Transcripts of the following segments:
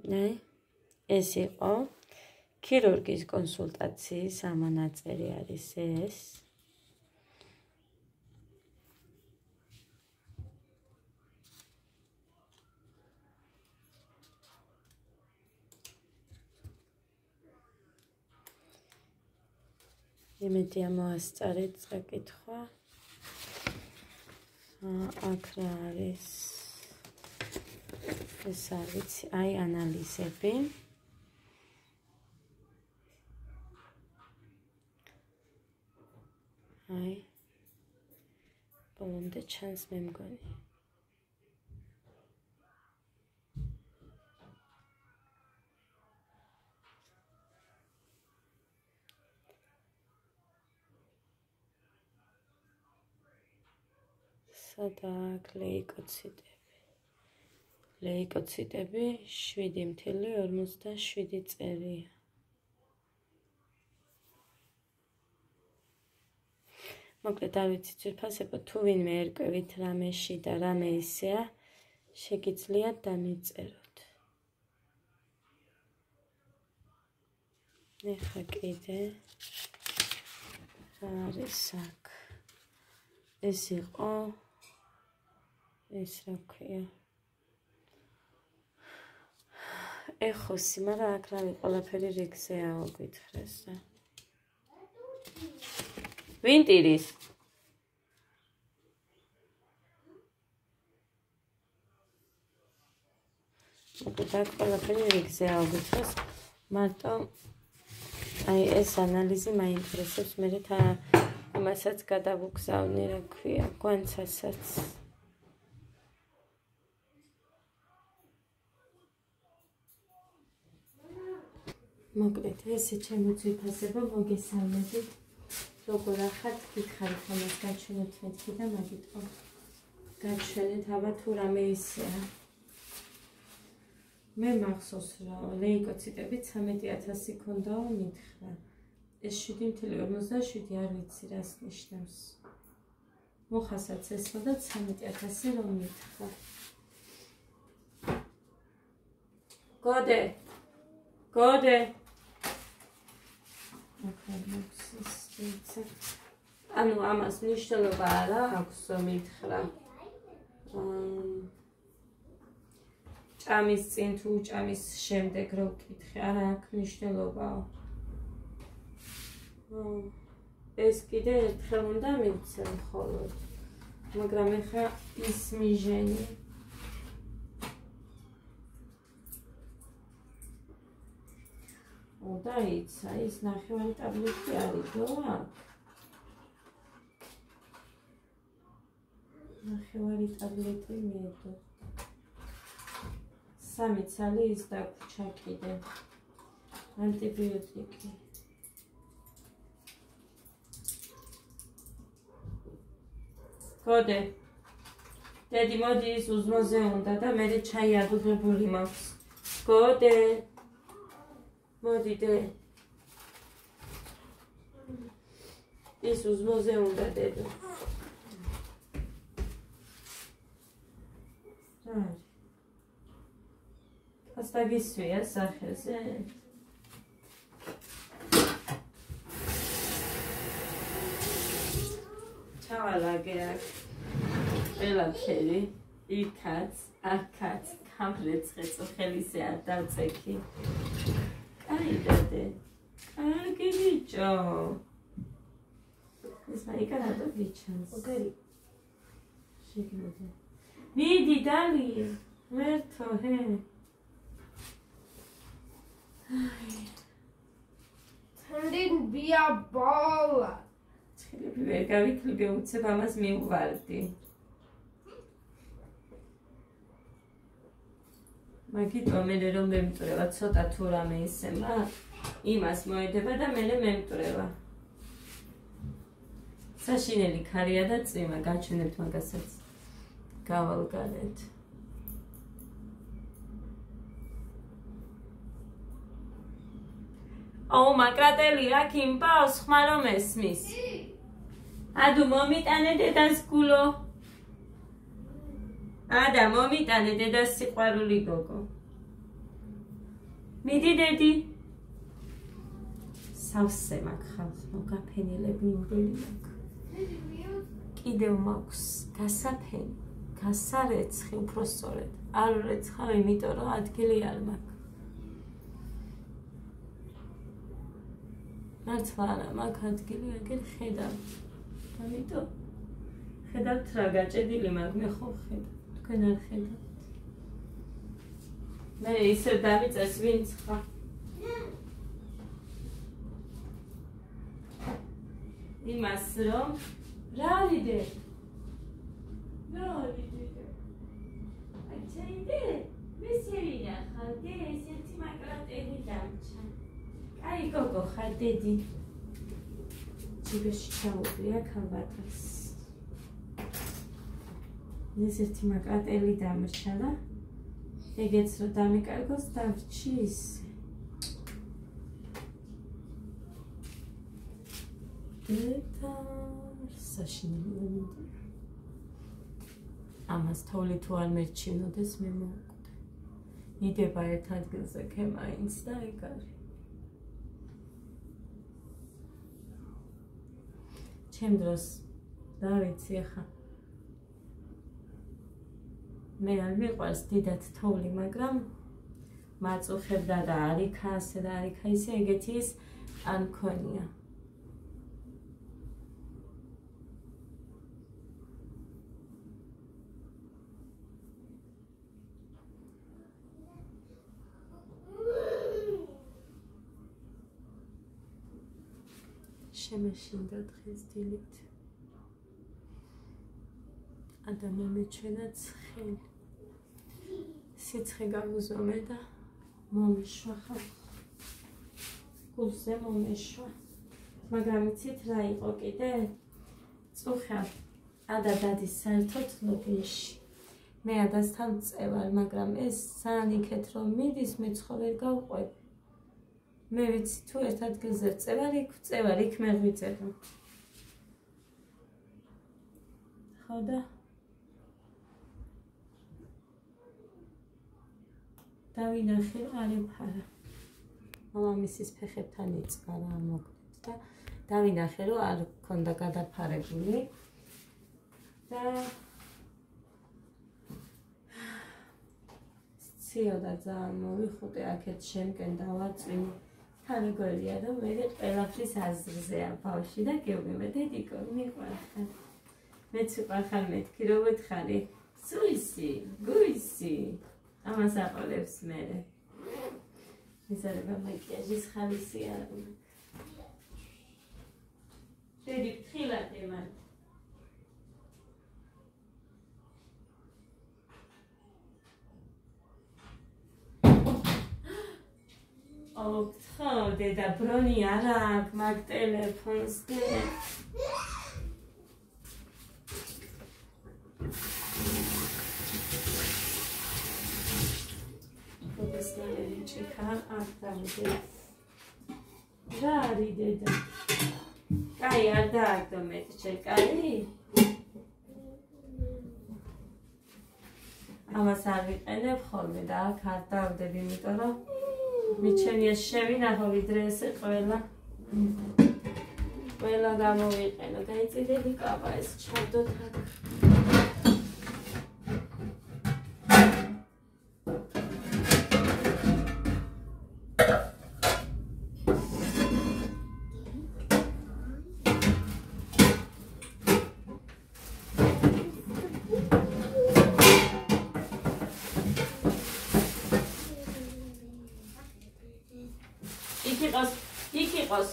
ეს იყო ქირურგის კონსულტაციის ამონაწერი არის ეს. იმედი ამოასწარეთ წაკითხვა. აქ რა არის? ეს არ ვიცი, აი ანალიზები. აი ბოლომდე ჩანს მე მგონი. სადაა ლეიკოციტები? ლეიკოციტები 7.57 წერია. მოკლედ არ ვიცი ძვირფასება, თუ ვინმე ერკვევით რამეში და რამე ისეა, შეგიძლიათ დამიწეროთ. ეხლა კიდე რა არის აქ? ეს იყო ეს რა ქვია? ეხოსი, მაგრამ აქ რა ყველაფერი რიგზეა გითხრეს და. ვინ ტირის? მოკლედ აქ ყველაფერი რიგზეა გითხრეს, მარტო აი ეს ანალიზი მაინტერესებს, მე იმასაც გადავუგზავნი, რა ქვია, გვანცასაც. მოკლედ ესე ჩემი ძვირფასება მოგესალმებით. როგორ ახართ გითხარით ამას გაჩვენეთ მეთქი და მაგითო გაჩვენეთ აბა თუ რამე ისეა. მე მახსოვს რა ლეიკოციტები 13,000 ქონდაო მითხრა. ეს 7.57 არ ვიცი რას ნიშნავს. მოხასაც ესო და 13,000 რომ მითხრა. გოდე ანუ ამას მნიშვნელობა არა აქვს მითხრა. ჭამის წინ თუ ჭამის შემდეგ რო ვკითხე, არა აქვს მნიშვნელობაო. ეს კიდე ერთხელ უნდა მივცე მხოლოდ. მაგრამ ეხლა ის მიჟენი. დაიცა, ის ნახევარი ტაბლეტი არისო აქ. ნახევარი ტაბლეტი მიედო. 3 ცალი ის დაგვრჩა კიდე. ანტიბიოტიკი. გოდე. დედი მოდი ის უზმოზე უნდა და მე ჩაი ადუღებული მაქვს. გოდე. მოდი დე. ის უზმოზე უნდა დედო. ასტაგისვია სახეზე. ჩავალაგე აქ. ყველაფერი, იქაც, აქაც, გამრეცხეწო ხელისე არ დავწექი. აი დადე. კარგი ბიჭო. ეს მაიკა რატო გიჩანს? ოკეი. შეგიმოდე. მიდი დალი. მერთო ჰე. Tendin bia bola. ცხილები ვერ გავითვლები, უცებ ამას მივვარდი. მაგიტო მე რომ მემტრევა ცოტა თუ რამე ისემა, იმას მოედება და მე მემტრევა. საშინელი ქარია და წვიმა, გაჩვენებთ მაგასაც. გავალგარეთ. მაკრატელი აქ იმპავს, ხმა რომ ესმის. ადუ მომიტანე დედას გულო. ადა მომიტანე დედას სიყვარული გოგო. მიდი დედი. სავსე მაქვს ხალხო, გაფენილები იმრული მაქვს. კიდევ მაქვს გასაფენი, გასარეცხი უფრო სწორედ. არ ვრეცხავ, იმიტომ რომ ადგილი არ მაქვს. მართლა არა მაქვს ადგილი, აგერ ხედავ. ამიტომ ხედავთ რა გაჭედილი მაქვს, მე ხო ხედავ. თქვენ არ ხედავთ. მე ისე დავიწეს ვინც ხარ. იმას რომ რა ვიდე? რა ვიდე? აი ჩაიდე? მე შევინახავ, ეს ერთი მაკრატელი დამჩა. აი გოგო ხარ დედი. ჯიბეში ჩაუყრია ქალბატონს. ეს ერთი მაკრატელი დამრჩა და ეგეც რომ დამიკარგოს დავრჩის. და საშინელი. ამას თოვლი თუ არ მერჩინოდეს მე მოვკვდე. იდება ერთ ადგილზე ქემაინც და ეგ არის. ჩემ დროს რა ვიცი ახლა მე არ მიყვარს დიდად თოვლი, მაგრამ მაწუხებდა და არიქა ასე და არიქა ისე ეგეთი ის არ მქონია. შემეშინდა დღეს დილით. ადამიანი მეჩვენა ცხელი. სიცხე გამოზომე და მომეშვა ხალხო. გულზე მომეშვა. მაგრამ იცით რა იყო კიდე? წუხა ადა დადის საერთოდ ლოგინში. მე ადასთან წევარ, მაგრამ ეს ძალიან იქეთ რომ მიდის, მე ცხოველ გავყვებ. მე ვიცი თუ ერთ ადგილზე წევარ, იქ მე ვიწევ. ხო და დავინახე არ ემფარა. მამამისის ფეხებთან იწყარა მოგვდეთ და დავინახე რომ არ ქონდა გადაფარებული და ციოდა ძალიან მოვიხუტე აქეთ შემკენ დავაწვინე. თანეგორია რომ მე ყველაფრის აზრზეა ბავში და გეუბნები დედიკო მიყვარხარ. მეც ვიყარხარ მეთქი რომ ვეთხარი. სუისი, გუისი. ამას აყოლებს მერე. მიზარება მაკიაჟის ხალისი არ უნდა. დედი ფრთხილად ემარ. ხო, დედა ბრონი არ აქვს, მაგ ტელეფონს დე. ხოდესნაირი ჭიქა არ დავიდე. რა არის დედა? კაი, არ დააგდო მეტჩე, კაი? ამას არ ვიყენებ ხოლმე და აქ არ დავდები, იმიტომ რომ მიჩენია შევინახო ვიდრე ესე ყველა გამოვიყენო. დაიწიდები კაბა ეს ჩავდოთ აქ. იქ იყოს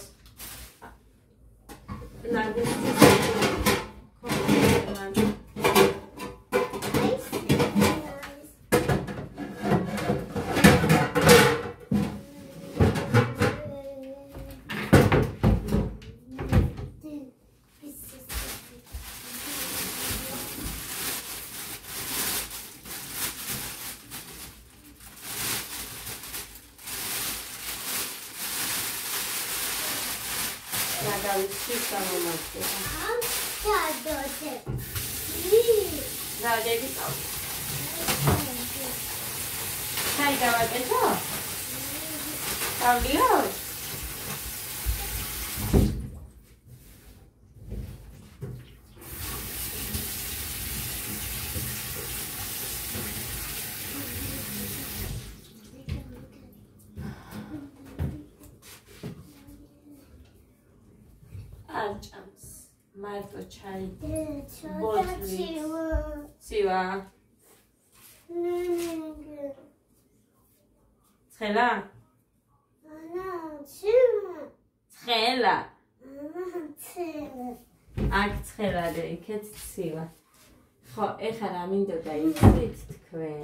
Avliot? Archams. Marto chai. Siva. Ცხელა? ცხელა. აქ ცხელა და იქეთ ცივა. ხო, ეხლა რა მინდოდა იცით თქვენ?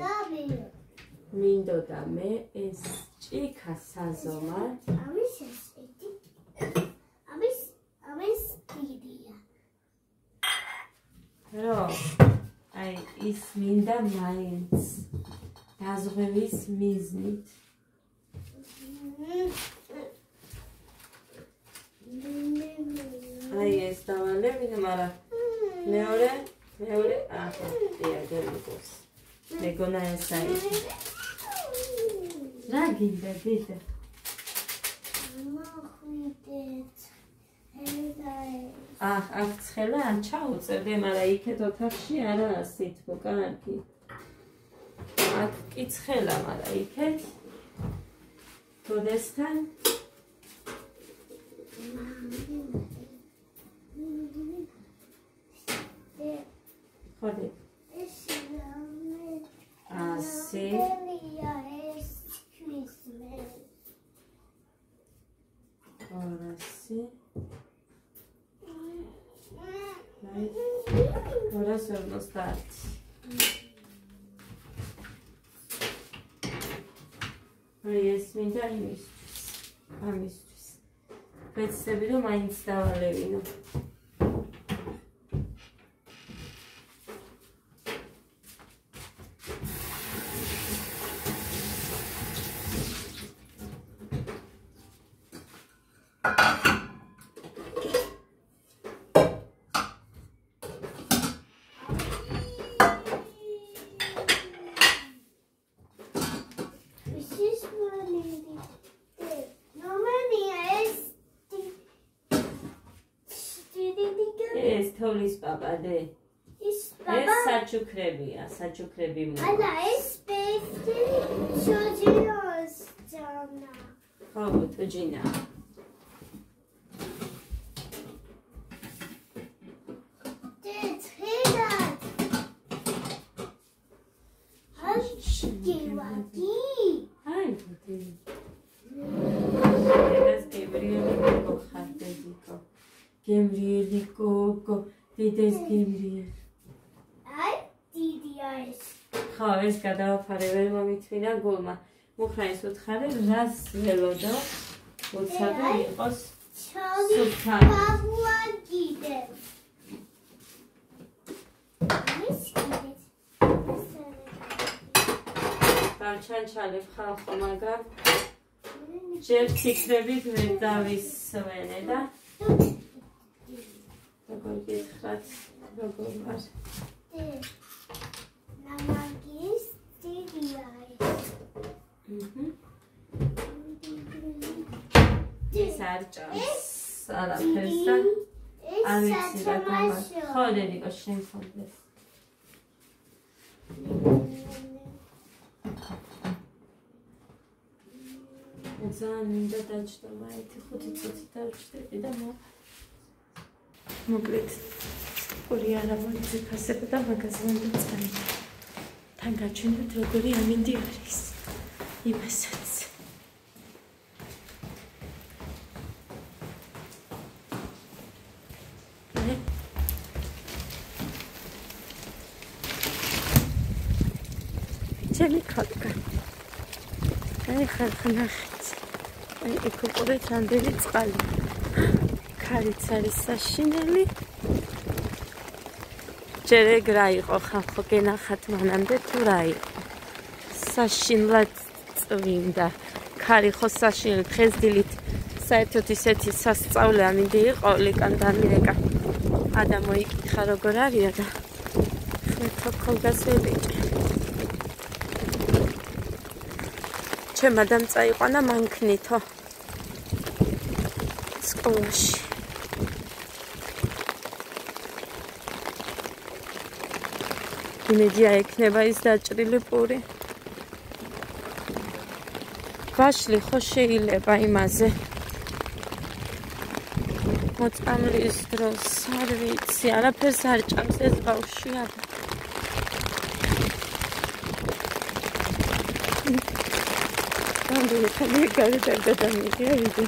მინდოდა მე ეს ჭიქა საზომად. ამის დიდია. რო, აი ის მინდა მაინც დაზღვევის მიზნით. აი ეს დავალებინე, მაგრამ მეორე, ახლა დიაგნოზს. მეგონა ეს აი. რა გინდა დედა? აქ ცხელა არ ჩაუწერდე, მაგრამ იქეთ ოთახში არაა სითბო, კარგი. აქ კი ცხელა, მაგრამ იქეთ თოდესთან ხოდე ასე ორასი ორასი 50 აი ეს მინდა ამისთვის ვეცდები რომ მაინც დავალევინო თოვლის პაპადე ეს საჩუქრებია, საჩუქრები მოვა. ალა ეს სოჯინოს ჯანა. ხო, თოჯინა. გემრიელი გოგო, დიდეს გემრიელი. აი, დიდია ეს. ხო, ეს გადავაფარე ვერ მომითმინა გულმა. მუხრანის უთხარი რას ველოდო? უცადო იყოს სუფთანი. ბაბუა კიდე. ის კიდე. ბარჩანჩალებ ხალხო, მაგრამ ჯერ ფიქრებით ვერ დავისვენე და როგორ გითხრათ, როგორ ვარ. ნამაგის დიდია ეს. ეს არ ჭამს არაფერს და არ ვიცი რა გამარჯვება. ხო, დედიკო, შენ ხონდეს. ძალიან მინდა დაჭდომა, ერთი 5 წუთი დავჭდები და მოკლედ ორი არა მოიწიფასება და მაგაზიან დაწყანი. თან გაჩვენებთ როგორი ამინდი არის იმასაც. ჩემი ხალხა. აი ხალხნახეთ. აი ეკოპორეთ ამდენი წყალი. ხარიც არის საშინელი. ჯერ ეგ რა იყო ხალხო გენახათ მანამდე თუ რა იყო. საშინლად წვიმდა. ხარი ხო საშინელი დღესდილით საერთოდ ისეთი სასწაული ამინდი იყო ლიკან დამირეკა. ადამ მოიკითხა როგორ არია და ხეთო ხოლდას ვებიჭე. ჩემ ადამ წაიყვანა მანქნითო სკოლაში. იმედია ექნება ის დაჭრილი პური. ვაშლი ხო შეიძლება იმაზე. მოწამლის დროს არ ვიცი, არაფერს არ ჭამს ეს ბავშვი. ამდენი ხანი გარეთ არ გადამიღია ვიდე.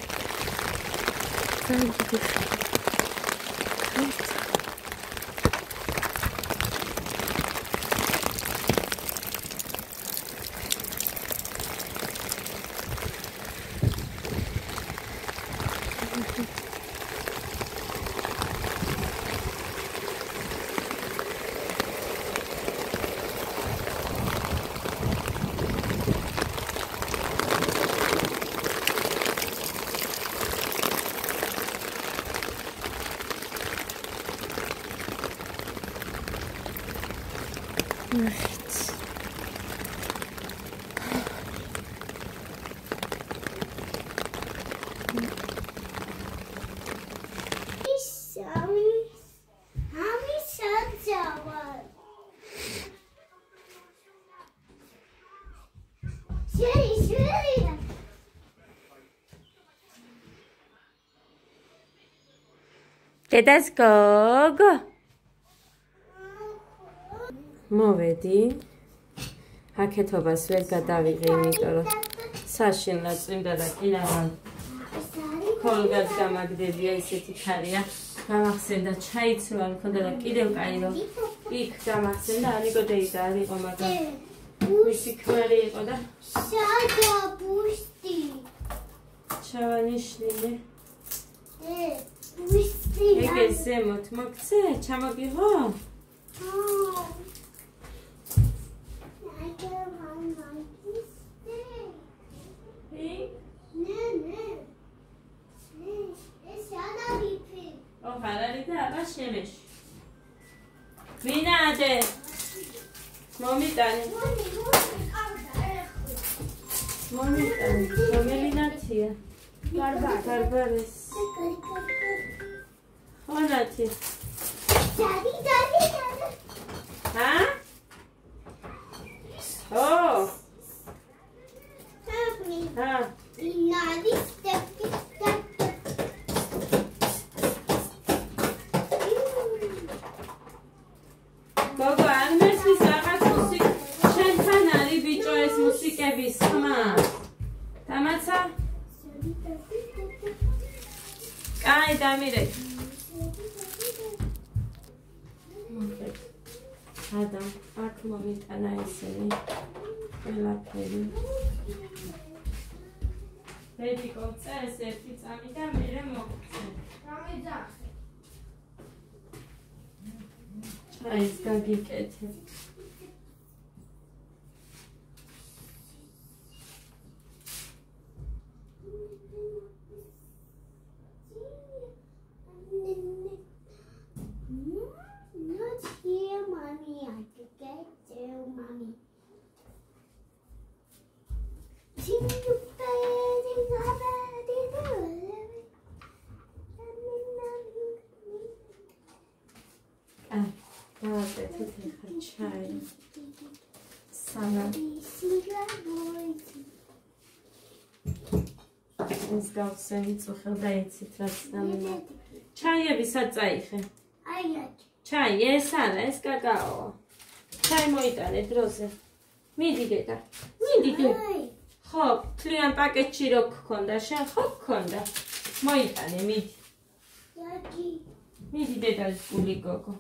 დედას გოგო მოვედი აქეთობას ვერ გადავიღე იმიტომ რომ საშინლად წვიმდა და კინაღან ქოლგაც გამაგდებია ისეთი ხარია გამახსენდა ჩაიცრვა მქონდა და კიდევ კაი რომ იქ გამახსენდა ანიკო დეიდა არ იყო მაგრამ მისი ქმარი იყო და სადა ბუშტი ჩავანიშნილი ბუშტი ეგ ზემოთ მოგცე ჩამოგიღო შემეში ვინადე მომიტანე რომელი გარბარეს ხონათი ჰა ო ჰა ინადი გოგო არ მესმის რაღაც შენთან არის ბიჭო ეს მუსიკების ხმა დამაცა კაი დამირეკ ადამ აქ მომიტანა ესენი ყველაფერი ბედიკო წეს ერთი წამი და მერე მოგწე გამიძახე ჩაის გაგიკეთე ეს გავხსენით წუხელ და იცით რაც დამიმა ჩაიები სად წაიხე ჩაი ეს არა ეს კაკაო ჩაი მოიტანე დროზე მიდი დედა მიდი ხო თლიან პაკეტში რო გქონდა შენ ხო გქონდა მოიტანე მიდი დედა გული გოგო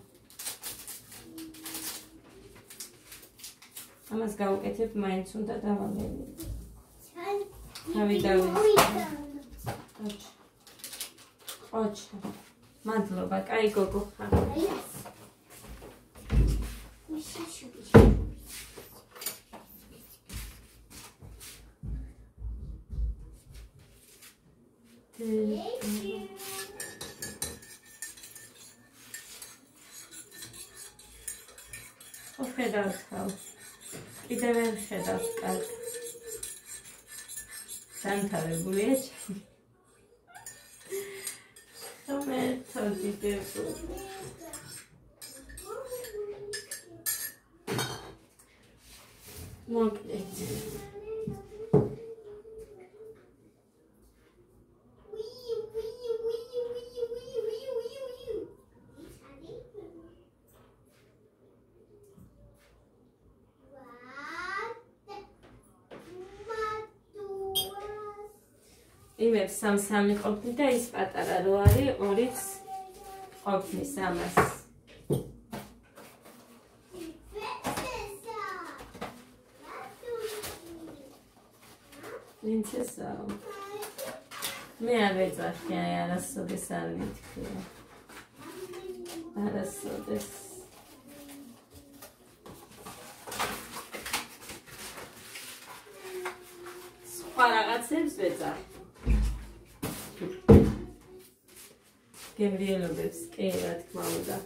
ამას გავუკეთებ მაინც უნდა დავალევი თავი ოჩა მადლობა კაი გოგო ხარ ხედავთ კიდევ ვერ ხედავთ კარგი განთავებულია ჩემი. მეთოდი დებო. მოკლედ. იმებს სამ-სამი ყოფნი და ის პატარა რო არის, ორიც ყოფნის ამას. პრინცესაო. მე არ ვეძახი, აი არასოდეს არ მითქია. არასოდეს. სხვა რაღაცებს ვეძახი. გემრიელობებს კი რა თქმა უნდა.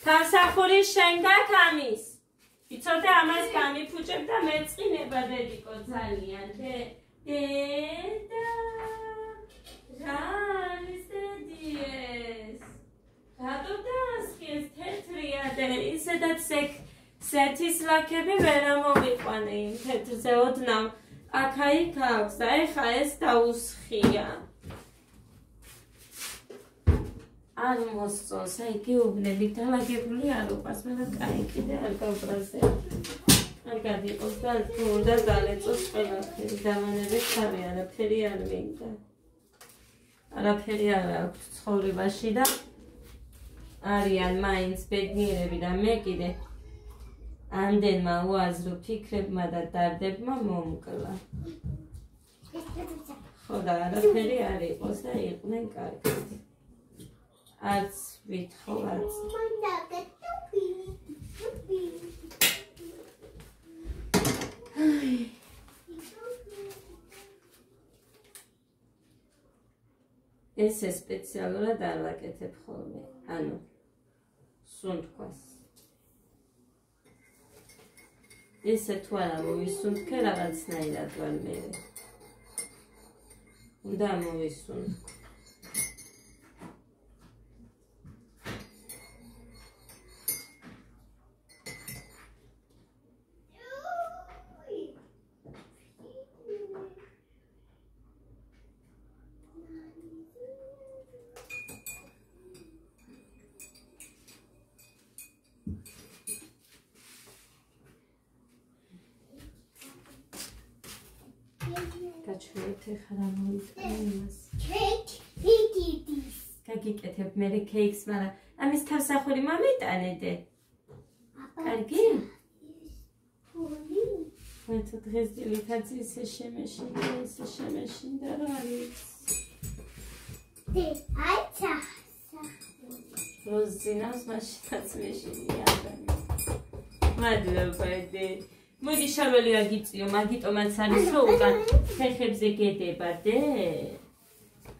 თავსახურის შემდეგ ამის. იცოდე ამას გამიფუჭებ და მეწყინება დედიკო ძალიან. დედა რა არის დედიეს? რატო დაასხიეს თეთრია და ისედაც სეთის ლაქები ვერ ამოვიყვანე იმ თეთრზე ოდნავ აქა-იქ აქვს და ეხა ეს დაუსხია. არ მოსწონს, აი გეუბნები დალაგებული არ უყვარს, მაგრამ კაი კიდე არ გავბრაზე. არ გადიყოს და უნდა დალეწოს ყველაფერი, დამანებით თავი არაფერი არ მინდა. არაფერი არ აქვს ცხოვრებაში და არიან მაინც ბედნიერები და მე კიდე ამდენმა უაზრო ფიქრებმა და დარდებმა მომკლა. ხო და არაფერი არ იყოს და იყვნენ კარგად. არც ვითხოვ, არც. ესე სპეციალურად არ ვაკეთებ ხოლმე, ანუ სუნთქვას. ესე თუ არა მოვისუნთქე, რაღაცნაირად ვარ მე. უნდა მოვისუნთქო. გაჩვენეთ ახლა მოვიტანე იმას. Cake, piggies. გაგიკეთებ მე კეიქს, მაგრამ ამის თავსახური მომიტანედე. კარგი? მე თუ დღეს დილითაც ისე შემეშინდა რა არის. აიცა. როზინავს მაშინაც მეშინია. მადლობა დე. მოდი შარველი აგიწიო, მაგიტომაც არის რომ უკან ფეხებზე გედებადე.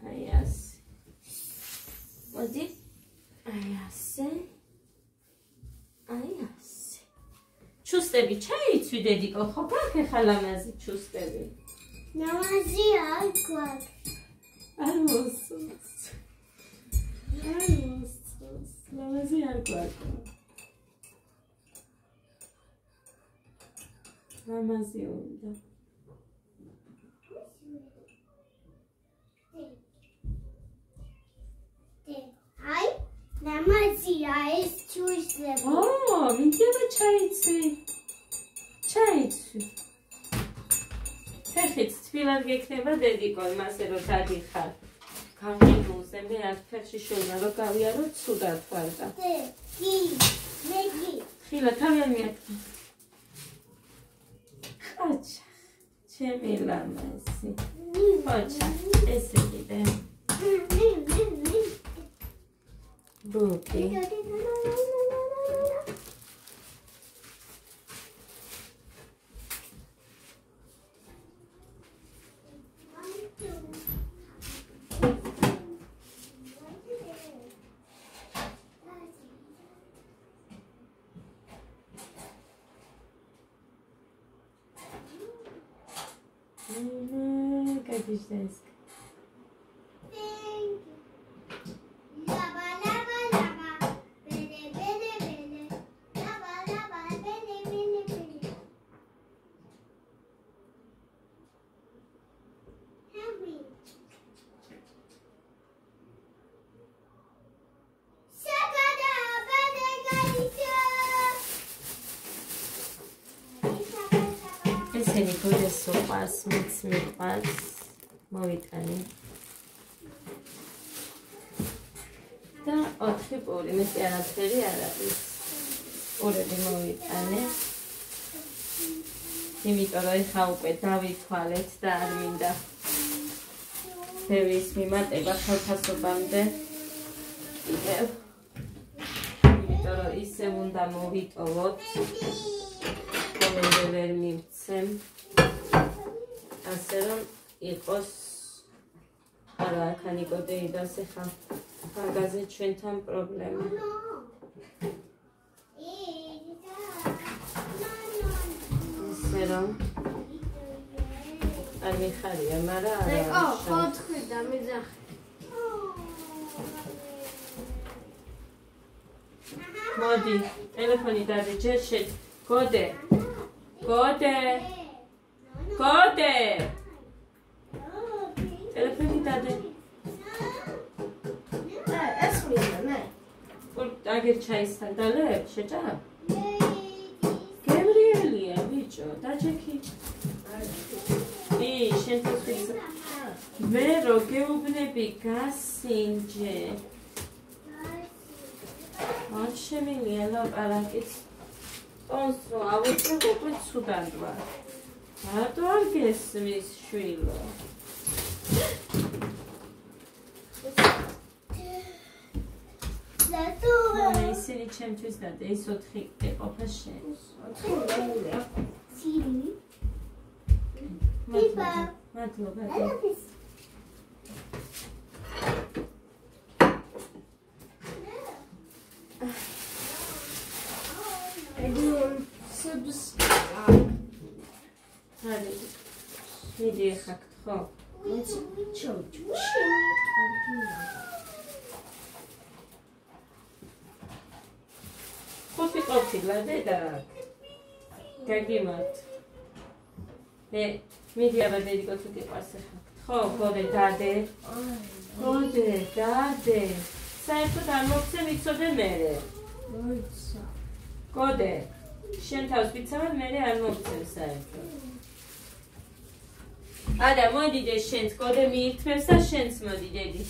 აი ასე. მოდი. აი ასე. აი ასე. ჩუსტები ჩაიცვი დედიკო, ხო გაქვს ახლა ლამაზი ჩუსტები? ლამაზი არ გვაქვს. არ მოსწონს. არ მოსწონს. ლამაზი არ გვაქვს. ლამაზი უნდა. აი, ლამაზია ეს ჩუსტები. მინდა ჩაიცვი. ჩაიცვი. ფეხით თბილად გექნება დედიკო, იმასე რომ დადიხარ. გამიგულზე მე აქ ფეხში შევნა რომ გავიარო ცუდად ვარ და. მეგი. ხილა თავი არ მიაკეთე. აჩა, ჩემი ლამაზი. აჩა, ესე კიდე. ბუკი. Hadi desk. Lava, lava, lava. Bele, bele, bele. Lava, lava, bele, bele, bele. Heavy. Sakada, bele, galisia. ესენი გოდეს უყვარს, მეც მიყვარს. მოვიტანი. და 4 პური, მეტი არაფერი არ არის. პურები მოვიტანე. იმიტომ რომ ეხა უკვე დავითვალეთ და არ მინდა ბევრის მიმატება ხელფასობამდე. კიდევ. იმიტომ რომ ისევ უნდა მოვიტოვოთ. ვერ მივცემ ასე რომ იყოს არა აქანი კოდე იდას ეხა მაგაზე ჩვენთან პრობლემა ასე რომ არ მიხარია მაგრამ არა ხოთხი და მიზახი მოდი ტელეფონი დადე ჯერ შენ გოდე გოდე გოდე ტელეფონი დადე ეს მინდა მე აგერ ჩაისთან დალებ შეჭა გებრიელია ბიჭო დაჭექი შენთვის ვიცი მე რო გეუბნები გასინჯე არ შემილია ლაპარაკიც ტონს რო ავუწევ უკვე ცუდად ვარ რატო არ გესმის შვილო ისინი ჩემთვის დადე ის 4 ეყოფა შენ 4 მეულია სირი პიპა მადლობა მიდი ახლა ხო? ხუთი ყოფილა დედა გაგიმართ მე მიდი აბა დედიკო თუ გიყვარს ახლა ხო გოდე დადე გოდე დადე საერთოდ არ მოგცე ვიცოდე მერე მოიცა გოდე შენ თავს ვიცავად მერე არ მოგცემ საერთოდ არა მოდიდე შენც გოდე მიირთმევს და შენც მოდი დედი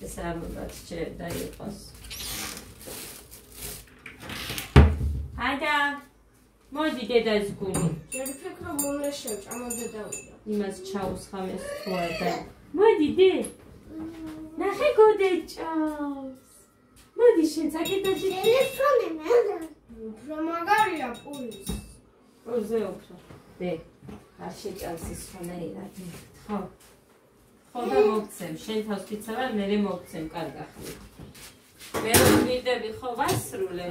ეს არ უნდა სჭირდა იყოს ადა მოდი დედას გული ჯერ ფიქრობ მომლე შევჭამოდე დავიდა იმას ჩაუსხამეს თუ არა მოდი დე ნახე გოდე ჭავს მოდი შენ საკეთაში ტელეფონი მე უფრო მაგარია პურის პურზე უფრო დე არ შეჭამს ის ხონეირად ხო ხო და მოგცემ შენ თავს ვიცავარ მე მოგცემ კარგახი მე რომ მიდები ხო ვასრულე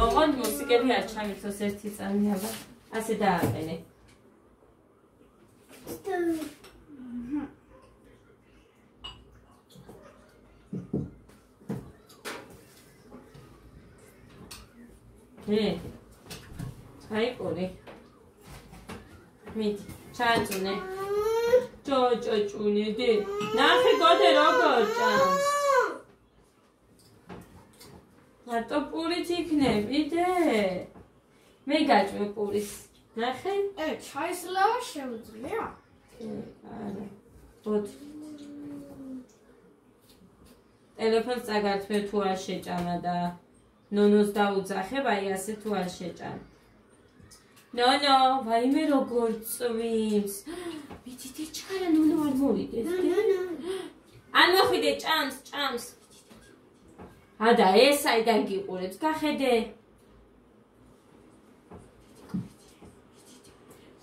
ოღონდ მუსიკები არ ჩამიცოს ერთი წამი აბა ასე დააყენე აიყური მიდი ჩააწუნე ჭოჭოჭუნე დი ნახე გოდე როგორ ჭამს რატო პურით იქნები დე მე გაჭმე პურის ნახე ჩაისლავა შეუძლია არა ბოდ ტელეფონს წაგართმევ თუ არ შეჭამა და ნონოს დაუძახებ აი ასე თუ არ შეჭამ ნონო ვაიმე როგორ წვიმს მიდიდე ჩქარა ნონო არ მოვიდეს არ მოხვიდე ჭამს ადა ეს აიდან გიყურებს გახედე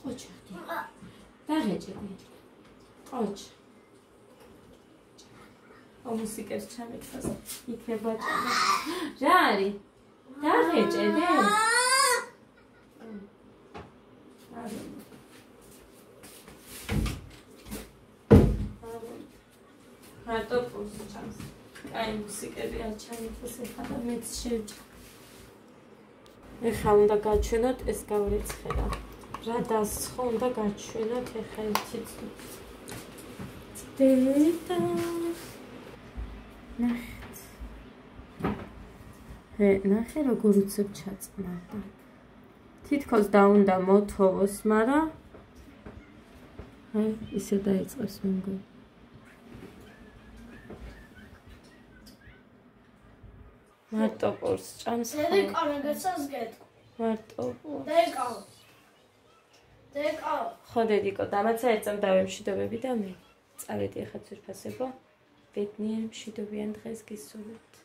ხოჭა დაღეჭები ყოჩ მუსიკას ჩამეკრას იქნება ჭამა რა არის დაღეჭედე მარტო პულს ჭამს. აი მუსიკები არ ჩაიხოს ეხლა და მეც შევჭამ. ეხლა უნდა გაჩვენოთ ეს გავრიცხება. რა დასცხო უნდა გაჩვენოთ ეხლა ერთი წდედა. ნახე როგორ უცებ ჩაწყნარდა. თითქოს დაუნდა მოთოვოს, მაგრამ აი ისე დაიწყებს მე მგონი. მარტო პურს ჭამს. მარტო პურს. ხო დედიკო, დამაცა ერთამ დავემშვიდობები და მე წავედი ახლა ძვირფასებო. ბედნიერი მშვიდობიან დღეს გისურვებთ.